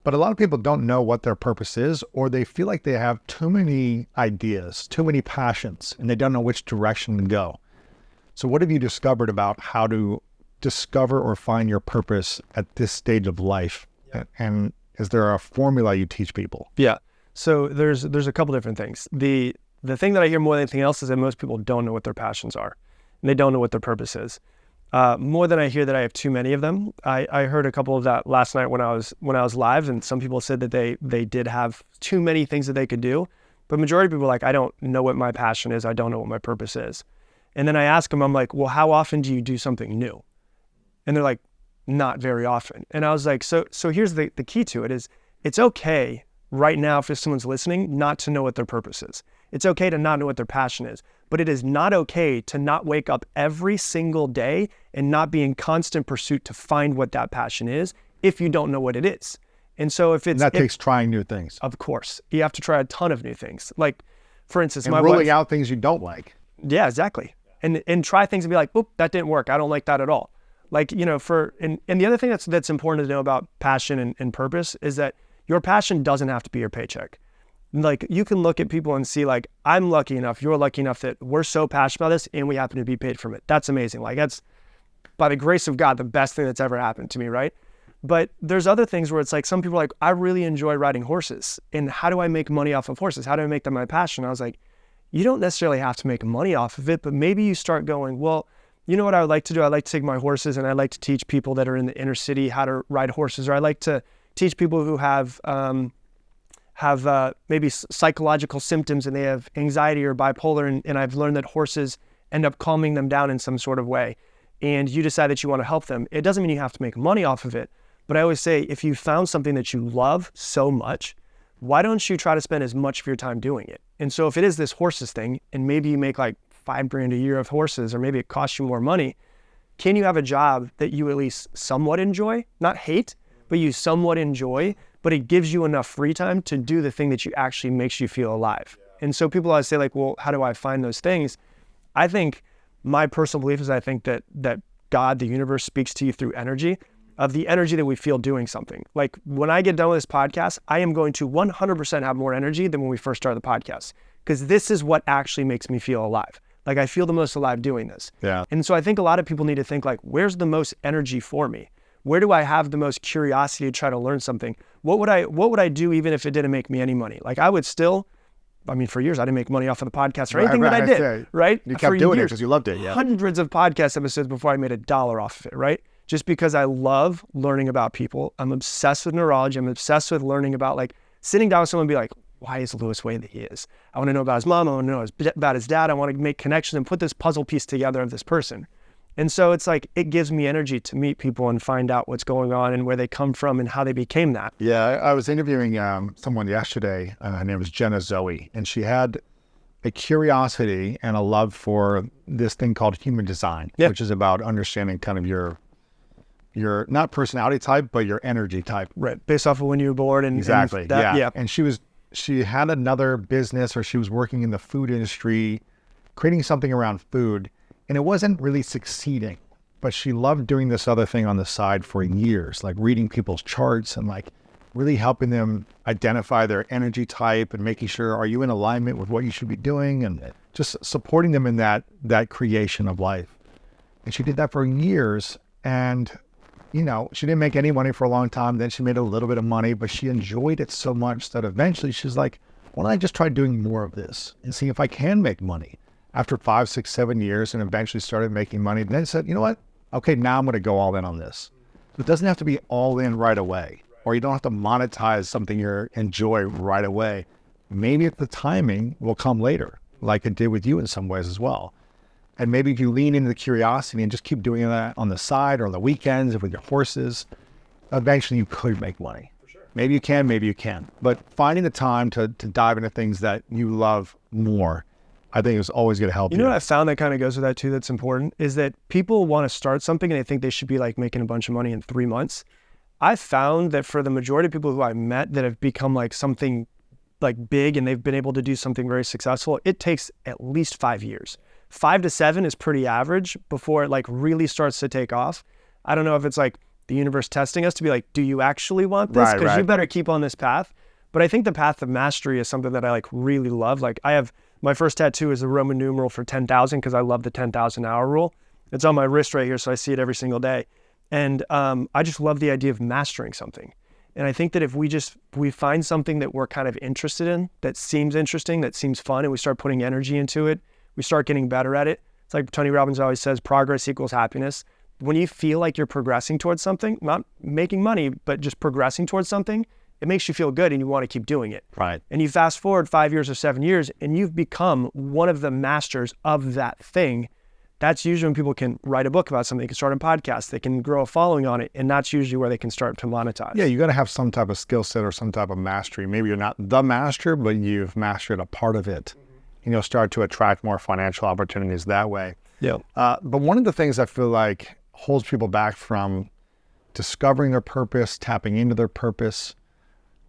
But a lot of people don't know what their purpose is, or they feel like they have too many ideas, too many passions, and they don't know which direction to go. So what have you discovered about how to discover or find your purpose at this stage of life? Yeah. And is there a formula you teach people? Yeah. So there's a couple different things. The thing that I hear more than anything else is that most people don't know what their passions are, and they don't know what their purpose is. More than I hear that I have too many of them. I heard a couple of that last night when I was live, and some people said that they did have too many things that they could do, but majority of people are like, I don't know what my passion is. I don't know what my purpose is. And then I ask them, I'm like, well, how often do you do something new? And they're like, not very often. And I was like, so here's the key to it is it's okay right now if someone's listening not to know what their purpose is. It's okay to not know what their passion is, but it is not okay to not wake up every single day and not be in constant pursuit to find what that passion is if you don't know what it is. And so if it's... And that takes trying new things. Of course. You have to try a ton of new things. Like, for instance, and ruling out things you don't like. Yeah, exactly. And try things and be like, oop, that didn't work. I don't like that at all. Like, and the other thing that's important to know about passion and purpose is that your passion doesn't have to be your paycheck. Like, you can look at people and see, like, I'm lucky enough, you're lucky enough that we're so passionate about this and we happen to be paid from it. That's amazing. Like, that's, by the grace of God, the best thing that's ever happened to me, right? But there's other things where it's like, some people are like, I really enjoy riding horses. And how do I make money off of horses? How do I make them my passion? I was like, you don't necessarily have to make money off of it, but maybe you start going, well, you know what I would like to do? I like to take my horses and I like to teach people that are in the inner city how to ride horses, or I like to teach people who have maybe psychological symptoms and they have anxiety or bipolar, and I've learned that horses end up calming them down in some sort of way, and you decide that you want to help them. It doesn't mean you have to make money off of it, but I always say, if you found something that you love so much, why don't you try to spend as much of your time doing it? And so if it is this horses thing, and maybe you make like $5,000 a year of horses, or maybe it costs you more money, can you have a job that you at least somewhat enjoy? Not hate, but you somewhat enjoy, but it gives you enough free time to do the thing that you actually makes you feel alive. Yeah. And so people always say like, well, how do I find those things? I think my personal belief is I think that God, the universe, speaks to you through energy, of the energy that we feel doing something. Like, when I get done with this podcast, I am going to 100% have more energy than when we first started the podcast, because this is what actually makes me feel alive. Like, I feel the most alive doing this. Yeah. And so I think a lot of people need to think like, where's the most energy for me? Where do I have the most curiosity to try to learn something? What would I do even if it didn't make me any money? Like, I would still, for years I didn't make money off of the podcast or anything that I did, right? You kept doing it because you loved it, yeah. Hundreds of podcast episodes before I made $1 off of it, right? Just because I love learning about people. I'm obsessed with neurology. I'm obsessed with learning about, like, sitting down with someone and be like, why is Lewis the way that he is? I want to know about his mom. I want to know about his dad. I want to make connections and put this puzzle piece together of this person. And so it's like, it gives me energy to meet people and find out what's going on and where they come from and how they became that. Yeah, I was interviewing someone yesterday. Her name was Jenna Zoe, and she had a curiosity and a love for this thing called human design, which is about understanding kind of your not personality type, but your energy type. Right, based off of when you were born. And exactly, and that, yeah. And she had another business, or she was working in the food industry, creating something around food. And it wasn't really succeeding, but she loved doing this other thing on the side for years, like reading people's charts and like really helping them identify their energy type and making sure, are you in alignment with what you should be doing, and just supporting them in that creation of life. And she did that for years, and she didn't make any money for a long time. Then she made a little bit of money, but she enjoyed it so much that eventually she's like, why don't I just try doing more of this and see if I can make money? After 5, 6, 7 years, and eventually started making money, then said, you know what? Okay, now I'm going to go all in on this. So it doesn't have to be all in right away, or you don't have to monetize something you enjoy right away. Maybe the timing will come later, like it did with you in some ways as well. And maybe if you lean into the curiosity and just keep doing that on the side or on the weekends with your horses, eventually you could make money. For sure. Maybe you can, maybe you can't. But finding the time to dive into things that you love more, I think it's always going to help you. You know what I found that kind of goes with that too, that's important, is that people want to start something and they think they should be like making a bunch of money in 3 months. I found that for the majority of people who I met that have become like something like big and they've been able to do something very successful, it takes at least 5 years. 5 to 7 is pretty average before it like really starts to take off. I don't know if it's like the universe testing us to be like, do you actually want this? Right, Because you right. better keep on this path. But I think the path of mastery is something that I like really love. Like I have, my first tattoo is the Roman numeral for 10,000 because I love the 10,000 hour rule. It's on my wrist right here, so I see it every single day. And I just love the idea of mastering something. And I think that if we find something that we're kind of interested in, that seems interesting, that seems fun, and we start putting energy into it, we start getting better at it. It's like Tony Robbins always says, progress equals happiness. When you feel like you're progressing towards something, not making money, but just progressing towards something, it makes you feel good and you want to keep doing it. Right. And you fast forward 5 years or 7 years and you've become one of the masters of that thing. That's usually when people can write a book about something, they can start a podcast, they can grow a following on it, and that's usually where they can start to monetize. Yeah, you got to have some type of skill set or some type of mastery. Maybe you're not the master, but you've mastered a part of it. And you'll start to attract more financial opportunities that way. Yeah. But one of the things I feel like holds people back from discovering their purpose, tapping into their purpose,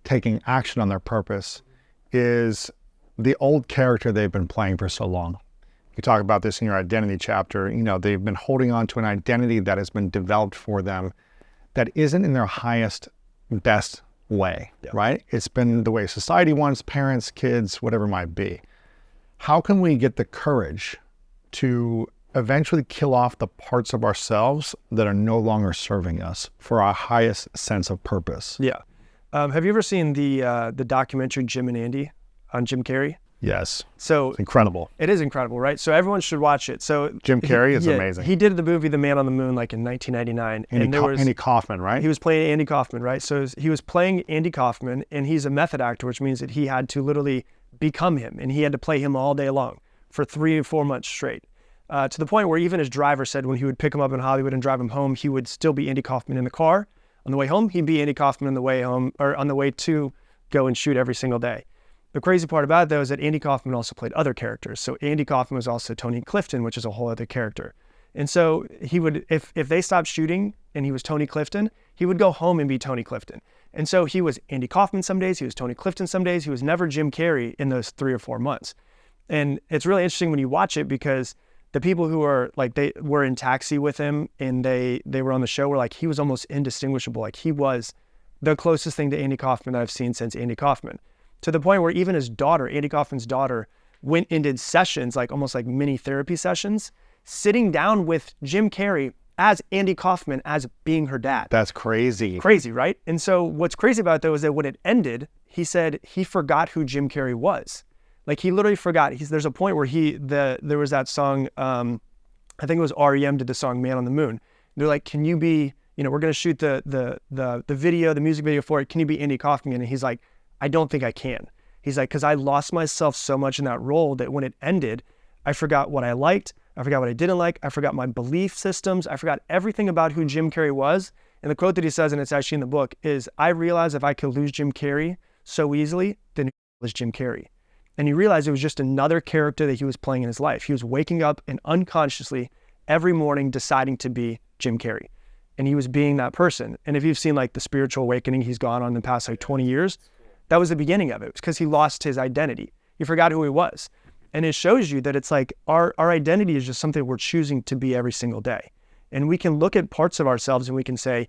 taking action on their purpose is the old character they've been playing for so long. You talk about this in your identity chapter. You know, they've been holding on to an identity that has been developed for them that isn't in their highest, best way, right? It's been the way society wants, parents, kids, whatever it might be. How can we get the courage to eventually kill off the parts of ourselves that are no longer serving us for our highest sense of purpose? Yeah. Have you ever seen the documentary Jim and Andy on Jim Carrey? Yes. So It's incredible. it is incredible, right? So everyone should watch it. So Jim Carrey is amazing. He did the movie The Man on the Moon like in 1999. Andy Kaufman, right? He was playing Andy Kaufman, right? So he was playing Andy Kaufman, and he's a method actor, which means that he had to literally become him, and he had to play him all day long for 3 or 4 months straight. To the point where even his driver said when he would pick him up in Hollywood and drive him home, he would still be Andy Kaufman in the car. On the way home, he'd be Andy Kaufman on the way home, or on the way to go and shoot every single day. The crazy part about it, though, is that Andy Kaufman also played other characters. So Andy Kaufman was also Tony Clifton, which is a whole other character. And so he would, if they stopped shooting and he was Tony Clifton, he would go home and be Tony Clifton. And so he was Andy Kaufman some days, he was Tony Clifton some days, he was never Jim Carrey in those 3 or 4 months. And it's really interesting when you watch it because the people who are like, they were in Taxi with him and they were on the show were like, he was almost indistinguishable. Like he was the closest thing to Andy Kaufman that I've seen since Andy Kaufman. To the point where even his daughter, Andy Kaufman's daughter, went and did sessions, like almost like mini therapy sessions, sitting down with Jim Carrey as Andy Kaufman as being her dad. That's crazy. Crazy, right? And so what's crazy about it though is that when it ended, he said he forgot who Jim Carrey was. Like he literally forgot. There's a point where there was that song, I think it was REM did the song Man on the Moon. They're like, can you be, we're gonna shoot the video, the music video for it. Can you be Andy Kaufman? And he's like, I don't think I can. He's like, because I lost myself so much in that role that when it ended, I forgot what I liked, I forgot what I didn't like, I forgot my belief systems, I forgot everything about who Jim Carrey was. And the quote that he says, and it's actually in the book, is, I realized if I could lose Jim Carrey so easily, then it was Jim Carrey. And he realized it was just another character that he was playing in his life. He was waking up and unconsciously every morning deciding to be Jim Carrey. And he was being that person. And if you've seen like the spiritual awakening he's gone on in the past like 20 years, that was the beginning of it. It was because he lost his identity. He forgot who he was. And it shows you that it's like our identity is just something we're choosing to be every single day. And we can look at parts of ourselves and we can say,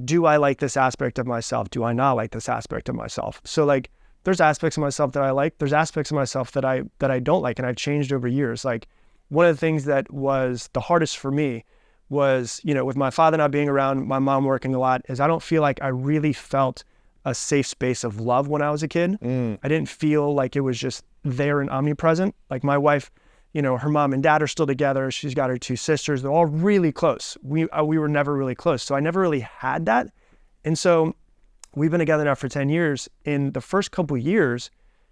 do I like this aspect of myself? Do I not like this aspect of myself? So like, there's aspects of myself that I like. There's aspects of myself that I don't like, and I've changed over years. Like one of the things that was the hardest for me was, with my father not being around, my mom working a lot, is I don't feel like I really felt a safe space of love when I was a kid. I didn't feel like it was just there and omnipresent. Like my wife, her mom and dad are still together. She's got her 2 sisters. They're all really close. We were never really close. So I never really had that. And so we've been together now for 10 years. In the first couple of years,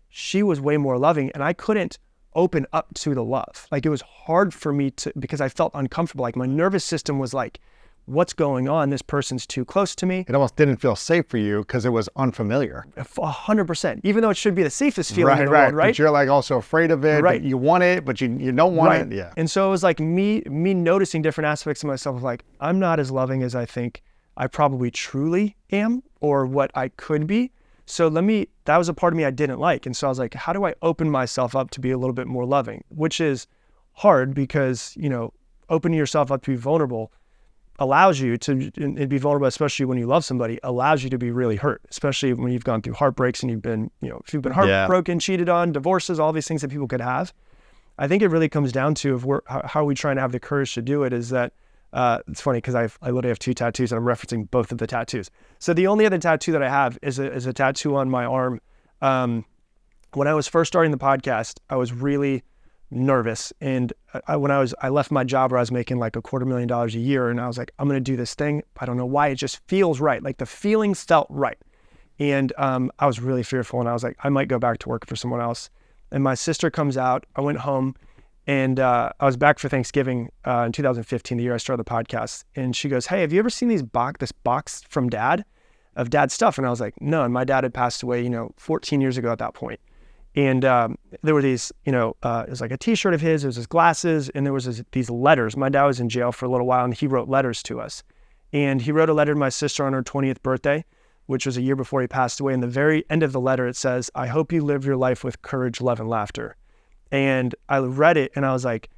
she was way more loving and I couldn't open up to the love. Like it was hard for me because I felt uncomfortable. Like my nervous system was like, what's going on? This person's too close to me. It almost didn't feel safe for you because it was unfamiliar. 100%. Even though it should be the safest feeling in the world, right? But you're like also afraid of it. Right. You want it, but you don't want it. Yeah. And so it was like me noticing different aspects of myself of like, I'm not as loving as I think I probably truly am or what I could be. So that was a part of me I didn't like. And so I was like, how do I open myself up to be a little bit more loving? Which is hard because, opening yourself up to be vulnerable, allows you to and be vulnerable, especially when you love somebody, allows you to be really hurt, especially when you've gone through heartbreaks and you've been, if you've been heartbroken, cheated on, divorces, all these things that people could have. I think it really comes down to how are we trying to have the courage to do it is that, it's funny because I literally have 2 tattoos and I'm referencing both of the tattoos. So the only other tattoo that I have is a tattoo on my arm. When I was first starting the podcast, I was really nervous. And I left my job where I was making like $250,000 a year. And I was like, I'm going to do this thing. I don't know why. It just feels right. Like the feelings felt right. And I was really fearful. And I was like, I might go back to work for someone else. And my sister comes out. I went home and I was back for Thanksgiving in 2015, the year I started the podcast. And she goes, hey, have you ever seen this box from Dad of Dad's stuff? And I was like, no. And my dad had passed away, 14 years ago at that point. And there were these, it was like a t-shirt of his, there was his glasses, and there was these letters. My dad was in jail for a little while and he wrote letters to us. And he wrote a letter to my sister on her 20th birthday, which was a year before he passed away. And the very end of the letter, it says, I hope you live your life with courage, love, and laughter. And I read it and I was like,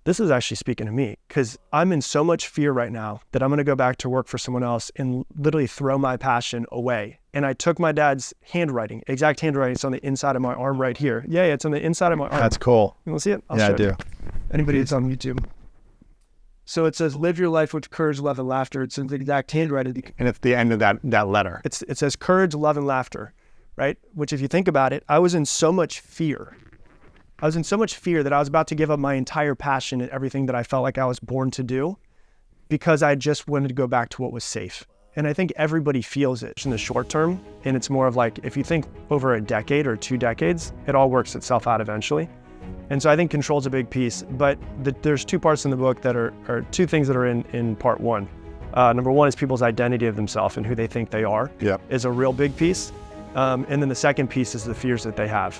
this is actually speaking to me because I'm in so much fear right now that I'm going to go back to work for someone else and literally throw my passion away. And I took my dad's handwriting, exact handwriting. It's on the inside of my arm right here. Yeah, it's on the inside of my arm. That's cool. You want to see it? Yeah, I do. Anybody that's on YouTube. So it says, live your life with courage, love, and laughter. It's the exact handwriting. And it's the end of that letter. It says courage, love, and laughter, right? Which if you think about it, I was in so much fear. I was in so much fear that I was about to give up my entire passion and everything that I felt like I was born to do because I just wanted to go back to what was safe. And I think everybody feels it in the short term. And it's more of like, if you think over a decade or 2 decades, it all works itself out eventually. And so I think control's a big piece, but there's 2 parts in the book that are 2 things that are in part 1. Number 1 is people's identity of themselves and who they think they are is a real big piece. And then the second piece is the fears that they have.